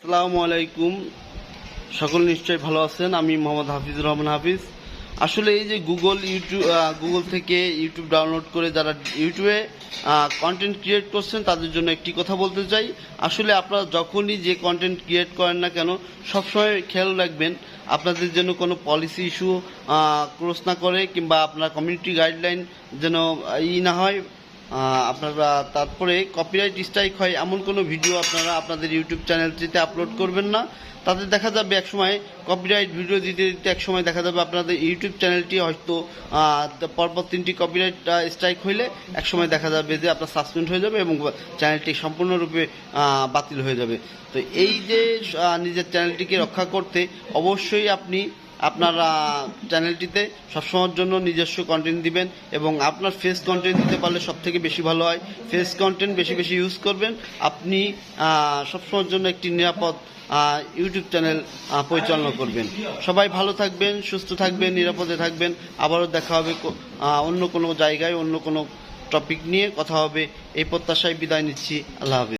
আসসালামু আলাইকুম। সকল নিশ্চয়ই ভালো আছেন। আমি মোহাম্মদ হাফিজুর রহমান হাফিজ। আসলে এই যে গুগল থেকে ইউটিউব ডাউনলোড করে যারা ইউটিউবে কন্টেন্ট ক্রিয়েট করছেন তাদের জন্য একটি কথা বলতে চাই। আসলে আপনারা যখনই যে কন্টেন্ট ক্রিয়েট করেন না কেন সবসময় খেয়াল রাখবেন আপনাদের যেন কোনো পলিসি ইস্যু ক্রস না করে, কিংবা আপনার কমিউনিটি গাইডলাইন যেন না হয়, আপনারা তারপরে কপিরাইট স্ট্রাইক হয় এমন কোনো ভিডিও আপনারা আপনাদের ইউটিউব চ্যানেলটিতে আপলোড করবেন না। তাতে দেখা যাবে একসময় কপিরাইট ভিডিও দিতে দিতে একসময় দেখা যাবে আপনাদের ইউটিউব চ্যানেলটি হয়তো পরপর 3টি কপিরাইট স্ট্রাইক হইলে একসময় দেখা যাবে যে আপনার সাসপেন্ড হয়ে যাবে এবং চ্যানেলটি সম্পূর্ণরূপে বাতিল হয়ে যাবে। তো এই যে নিজের চ্যানেলটিকে রক্ষা করতে অবশ্যই আপনি আপনার চ্যানেলটিতে সবসময়ের জন্য নিজস্ব কন্টেন্ট দিবেন এবং আপনার ফেস কন্টেন্ট দিতে পারলে সবথেকে বেশি ভালো হয়। ফেস কন্টেন্ট বেশি বেশি ইউজ করবেন, আপনি সবসময়ের জন্য একটি নিরাপদ ইউটিউব চ্যানেল পরিচালনা করবেন। সবাই ভালো থাকবেন, সুস্থ থাকবেন, নিরাপদে থাকবেন। আবারও দেখা হবে অন্য কোনো জায়গায়, অন্য কোনো টপিক নিয়ে কথা হবে। এই প্রত্যাশায় বিদায় নিচ্ছি। আল্লাহ হাফেজ।